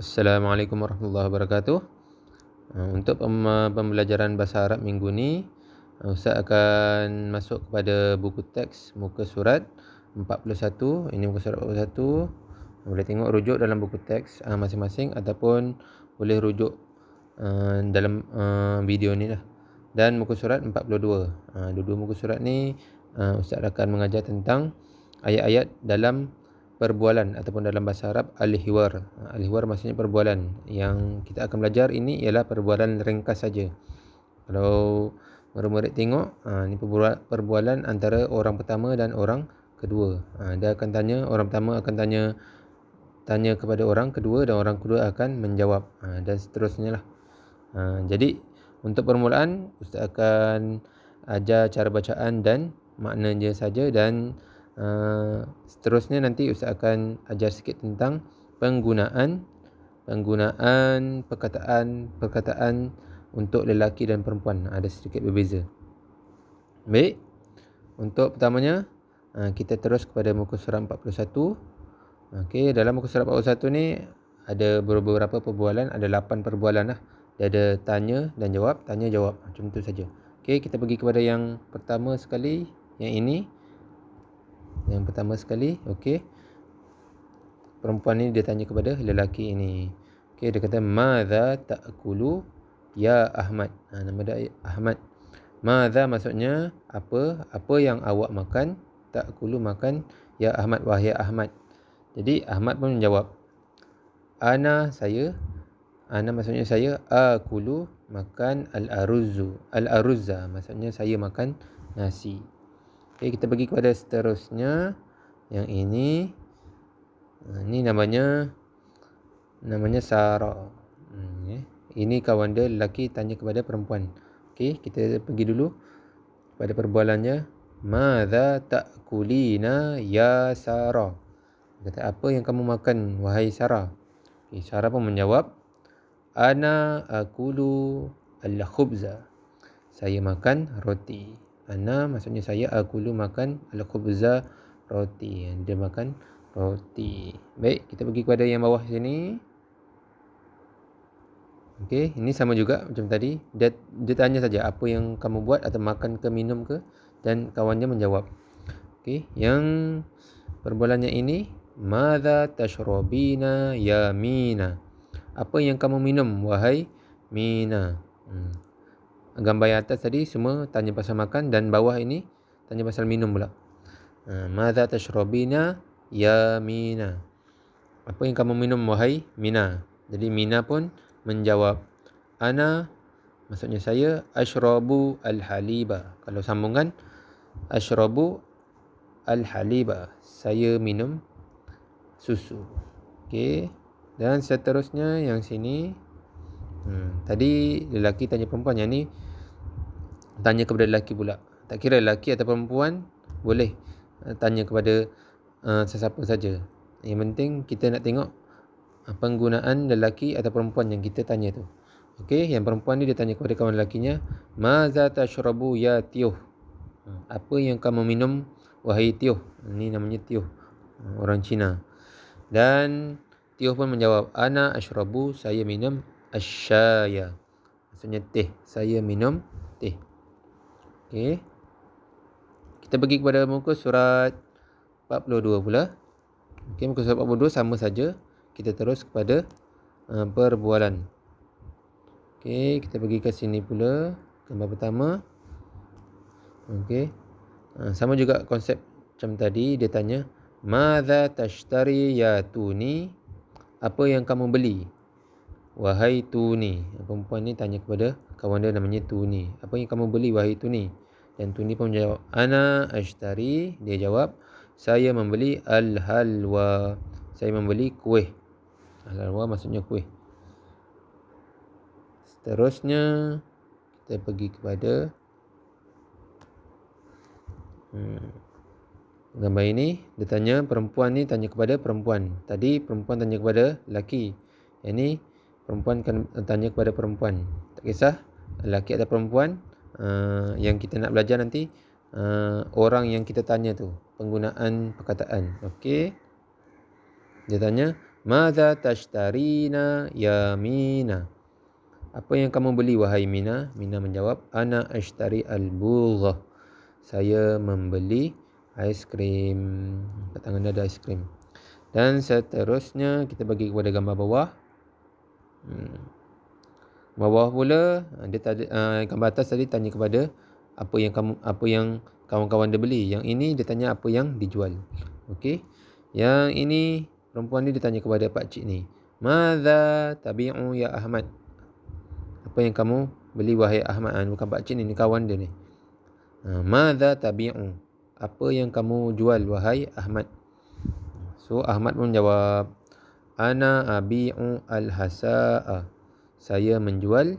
Assalamualaikum warahmatullahi wabarakatuh. Untuk pembelajaran bahasa Arab minggu ni, Ustaz akan masuk kepada buku teks muka surat 41. Ini muka surat 41. Boleh tengok rujuk dalam buku teks masing-masing ataupun boleh rujuk dalam video ni lah. Dan muka surat 42. Dua-dua muka surat ni Ustaz akan mengajar tentang ayat-ayat dalam perbualan ataupun dalam bahasa Arab al-hiwar. Al-hiwar maksudnya perbualan. Yang kita akan belajar ini ialah perbualan ringkas saja. Kalau murid-murid tengok, ni perbualan antara orang pertama dan orang kedua. Dia akan tanya, orang pertama akan tanya kepada orang kedua dan orang kedua akan menjawab, dan seterusnya lah. Jadi untuk permulaan Ustaz akan ajar cara bacaan dan maknanya saja, dan seterusnya nanti Ustaz akan ajar sikit tentang penggunaan perkataan untuk lelaki dan perempuan. Ada sedikit berbeza. Baik, untuk pertamanya kita terus kepada muka surat 41. Okey, dalam muka surat 41 ni ada beberapa perbualan, ada 8 perbualan lah. Dia ada tanya dan jawab, tanya jawab, macam tu saja. Okey, kita pergi kepada yang pertama sekali, yang ini. Yang pertama sekali, okey. Perempuan ni dia tanya kepada lelaki ini. Okey, dia kata madza ta'kulu ya Ahmad. Nama dia Ahmad. Madza maksudnya apa? Apa yang awak makan? Ta'kulu makan, ya Ahmad, wahai Ahmad. Jadi Ahmad pun menjawab, saya. Ana maksudnya saya, akulu makan al-aruzza maksudnya saya makan nasi. Okey, kita pergi kepada seterusnya. Yang ini namanya Sarah. Ini kawan dia lelaki tanya kepada perempuan. Okey, kita pergi dulu pada perbualannya. Madza ta'kulina ya Sarah. Kata, apa yang kamu makan wahai Sarah? Okay, Sarah pun menjawab, ana akulu al-khubza. Saya makan roti. Ana maksudnya saya, akulu makan, al-khubza roti. Dia makan roti. Baik, kita pergi kepada yang bawah sini. Okey, ini sama juga macam tadi. Dia tanya saja apa yang kamu buat, atau makan ke minum ke, dan kawannya menjawab. Okey, yang perbualannya ini, madza tashrabina ya Mina. Apa yang kamu minum wahai Mina? Gambar yang atas tadi semua tanya pasal makan, dan bawah ini tanya pasal minum pula. Madza tashrabina ya Mina. Apa yang kamu minum wahai Mina? Jadi Mina pun menjawab, ana maksudnya saya, ashrabu al-haliba. Kalau sambungan, ashrabu al-haliba, saya minum susu. Okey, dan seterusnya yang sini. Tadi lelaki tanya perempuan, yang ni tanya kepada lelaki pula. Tak kira lelaki atau perempuan, boleh tanya kepada sesiapa saja. Yang penting kita nak tengok penggunaan lelaki atau perempuan yang kita tanya tu. Okey, yang perempuan ni dia tanya kepada kawan lelakinya, maza tashrabu ya Tioh. Apa yang kamu minum wahai Tioh? Ini namanya Tioh, orang Cina. Dan Tioh pun menjawab, ana ashrabu, saya minum asyaya. Maksudnya teh, saya minum teh. Okey, kita pergi kepada muka surat 42 pula. Okey, muka surat 42 sama saja. Kita terus kepada perbualan. Okey, kita pergi ke sini pula, gambar pertama. Okey, sama juga konsep macam tadi. Dia tanya, madza tashtari ya Tuni. Apa yang kamu beli wahai Tuni? Perempuan ni tanya kepada kawan dia namanya Tuni, apa yang kamu beli wahai Tuni? Dan Tuni pun menjawab, ana ashtari. Dia jawab, saya membeli al-halwa, saya membeli kuih. Al-halwa maksudnya kuih. Seterusnya kita pergi kepada gambar ini. Dia tanya, perempuan ni tanya kepada perempuan. Tadi perempuan tanya kepada lelaki, yang ni perempuan kan tanya kepada perempuan. Tak kisah lelaki atau perempuan. Yang kita nak belajar nanti orang yang kita tanya tu, penggunaan perkataan. Okey, dia tanya, Madza tashtarina ya Mina? Apa yang kamu beli wahai Mina? Mina menjawab, ana ashtari al-bulghah. Saya membeli aiskrim. Kat tangan dia ada aiskrim. Dan seterusnya kita bagi kepada gambar bawah. Bawah pula dia tadi, gambar atas tadi tanya kepada apa yang kawan-kawan dia beli. Yang ini dia tanya apa yang dijual. Okey. Yang ini perempuan ni dia tanya kepada pak cik ni. Madza tabi'u ya Ahmad? Apa yang kamu beli wahai Ahmad? Bukan pak cik ni kawan dia ni. Madza tabi'u? Apa yang kamu jual wahai Ahmad? So Ahmad pun jawab, ana abi'u al-hasa'a. Saya menjual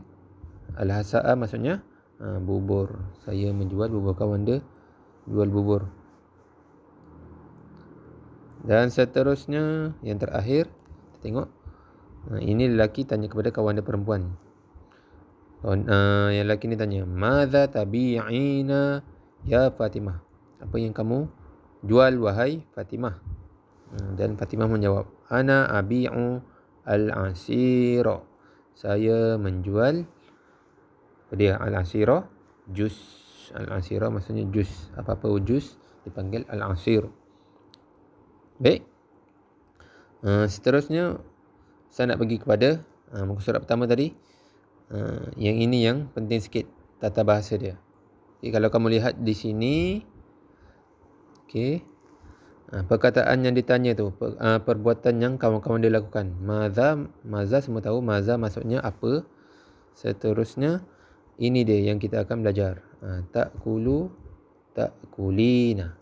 al-hasa'a, maksudnya bubur. Saya menjual bubur. Kawan dia jual bubur. Dan seterusnya yang terakhir kita tengok, ini lelaki tanya kepada kawan dia perempuan. Yang lelaki ni tanya, madza tabi'ina ya Fatimah? Apa yang kamu jual wahai Fatimah? Dan Fatimah menjawab, ana abi'u al-asira. Saya menjual dia al-asira, jus. Al-asira maksudnya jus. Apa-apa jus dipanggil al-asir. Baik. Seterusnya saya nak pergi kepada muka surat pertama tadi. Yang ini yang penting sikit, tata bahasa dia. Okay, kalau kamu lihat di sini, okay, perkataan yang ditanya tu, perbuatan yang kawan-kawan dia lakukan. Maza semua tahu, maza maksudnya apa. Seterusnya ini dia yang kita akan belajar. Ta'kulu, ta'kulina.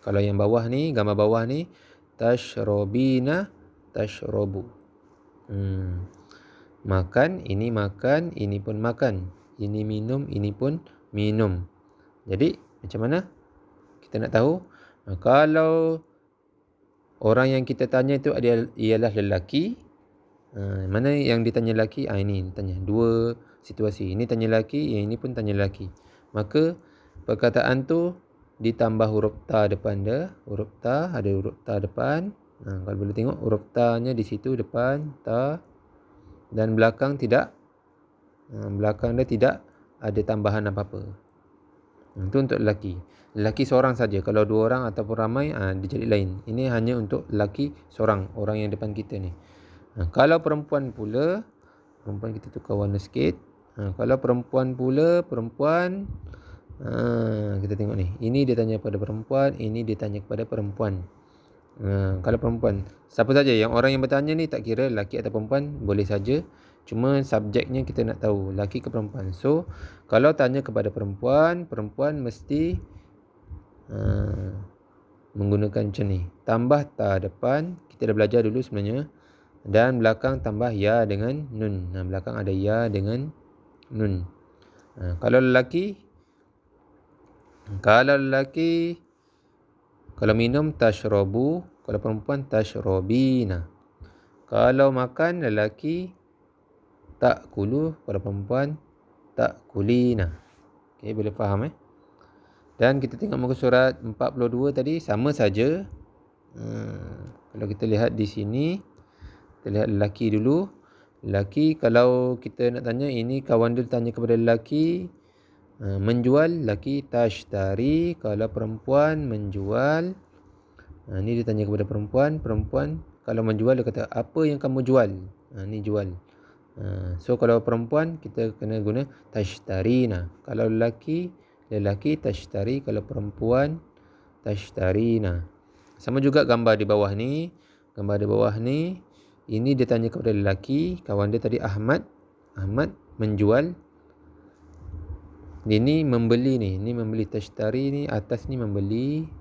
Kalau yang bawah ni, gambar bawah ni, tashrobina, tashrobu. Makan, ini pun makan. Ini minum, ini pun minum. Jadi macam mana kita nak tahu? Kalau orang yang kita tanya itu ialah lelaki, mana yang ditanya lelaki? Ini tanya dua situasi. Ini tanya lelaki, yang ini pun tanya lelaki. Maka perkataan tu ditambah huruf ta depan dia. Huruf ta, ada huruf ta depan. Kalau boleh tengok huruf ta-nya di situ depan, ta. Dan belakang tidak. Belakang dia tidak ada tambahan apa-apa. Itu untuk lelaki. Lelaki seorang saja. Kalau dua orang ataupun ramai, dia jadi lain. Ini hanya untuk lelaki seorang, orang yang depan kita ni. Kalau perempuan pula, perempuan kita tukar warna sikit. Kalau perempuan pula, kita tengok ni. Ini dia tanya kepada perempuan, ini dia tanya kepada perempuan. Kalau perempuan, siapa saja yang orang yang bertanya ni, tak kira lelaki atau perempuan, boleh saja. Cuma subjeknya kita nak tahu lelaki ke perempuan. So kalau tanya kepada perempuan, perempuan mesti menggunakan macam ni. Tambah ta depan, kita dah belajar dulu sebenarnya. Dan belakang tambah ya dengan nun. Belakang ada ya dengan nun. Kalau lelaki, kalau minum tashrobu, kalau perempuan tashrobina. Kalau makan lelaki ta'kulu, kalau perempuan ta'kulina. Okey, boleh faham Dan kita tengok muka surat 42 tadi sama saja. Kalau kita lihat di sini, kita lihat lelaki dulu. Lelaki, kalau kita nak tanya, ini kawan dia tanya kepada lelaki, menjual, lelaki tashtari. Kalau perempuan menjual, ni dia tanya kepada perempuan. Perempuan kalau menjual, dia kata, apa yang kamu jual? Ni jual. So kalau perempuan, kita kena guna tashtarina. Kalau lelaki tashtari. Kalau perempuan tashtarina. Sama juga gambar di bawah ni. Gambar di bawah ni, ini dia tanya kepada lelaki. Kawan dia tadi Ahmad. Ahmad menjual. Ini membeli ni. Ini membeli. Tashtari ni atas ni membeli.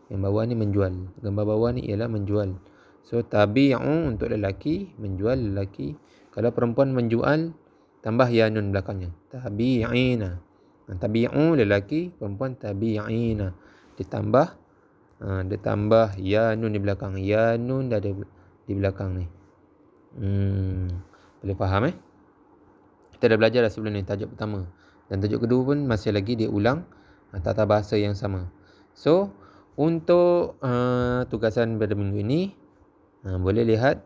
Yang bawah ni menjual. Gambar bawah ni ialah menjual. So tabi'u untuk lelaki, menjual lelaki. Kalau perempuan menjual, tambah ya nun belakangnya. Tabi'ina. Tabi'u lelaki, perempuan tabi'ina. Ditambah ya nun di belakang. Ya nun dah ada di belakang ni. Boleh faham Kita dah belajar dah sebelum ni tajuk pertama. Dan tajuk kedua pun masih lagi dia ulang tata bahasa yang sama. So untuk tugasan pada minggu ini, Boleh lihat,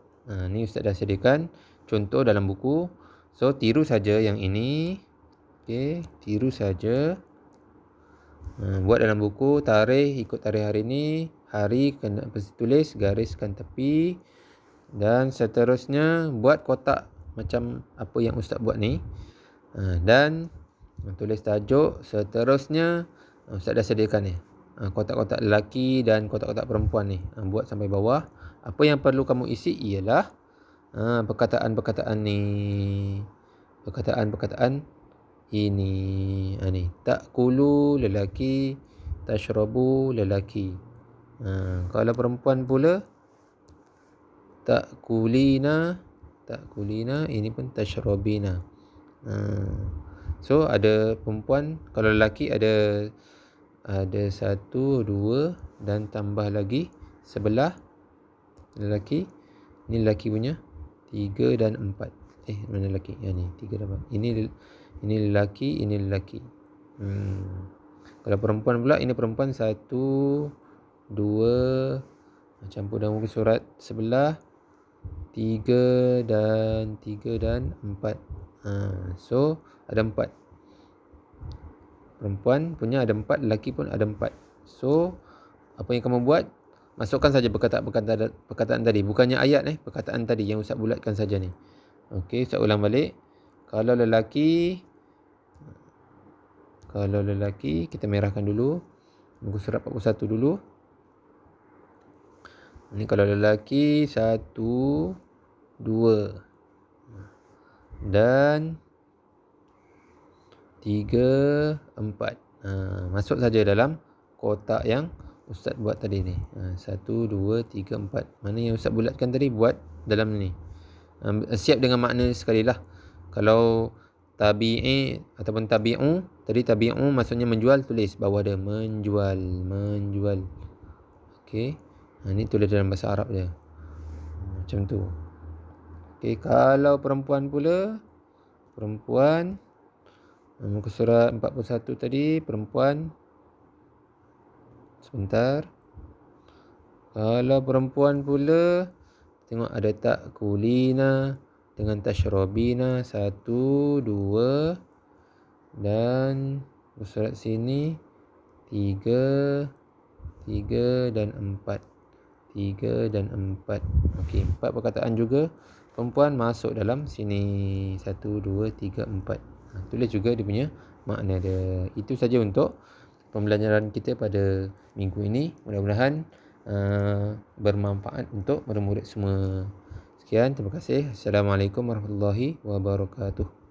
ni Ustaz dah sediakan contoh dalam buku. So tiru saja yang ini. Okey, tiru saja. Buat dalam buku, tarikh ikut tarikh hari ni, hari kena tulis, gariskan tepi, dan seterusnya buat kotak macam apa yang Ustaz buat ni. Dan tulis tajuk. Seterusnya Ustaz dah sediakan ni, kotak-kotak lelaki dan kotak-kotak perempuan ni. Buat sampai bawah. Apa yang perlu kamu isi ialah perkataan-perkataan ni, perkataan-perkataan ini. Ni takulu lelaki, tashrabu lelaki. Kalau perempuan pula takulina, ini pun tashrabina. So ada perempuan, kalau lelaki ada 1, 2 dan tambah lagi sebelah lelaki. Ni lelaki punya 3 dan 4. Mana lelaki? Ni 3 dan 4. Ini lelaki, ini lelaki. Kalau perempuan pula, ini perempuan 1, 2, campur dengan muka surat sebelah 3 dan 4. So ada 4. Perempuan punya ada 4, lelaki pun ada 4. So apa yang kamu buat, masukkan saja perkataan tadi, bukannya ayat perkataan tadi yang Ustaz bulatkan saja ni. Okey, Ustaz ulang balik. Kalau lelaki kita merahkan dulu muka surat 41 dulu. Ni kalau lelaki 1, 2 dan 3, 4. Masuk saja dalam kotak yang Ustaz buat tadi ni. 1, 2, 3, 4. Mana yang Ustaz bulatkan tadi, buat dalam ni. Siap dengan makna sekali lah. Kalau tabi'i ataupun tabi'u, tadi tabi'u maksudnya menjual, tulis bawah dia menjual. Okey. Ni tulis dalam bahasa Arab dia. Macam tu. Okey, kalau perempuan pula, muka surat 41 tadi, perempuan. Sebentar. Kalau perempuan pula, tengok ada takulina dengan tashrabina, 1, 2 dan muka surat sini 3 dan 4. 3 dan 4. Okey, 4 perkataan juga perempuan masuk dalam sini. 1, 2, 3, 4. Tulis juga dia punya makna dia. Itu saja untuk pembelajaran kita pada minggu ini. Mudah-mudahan bermanfaat untuk murid-murid semua. Sekian, terima kasih. Assalamualaikum warahmatullahi wabarakatuh.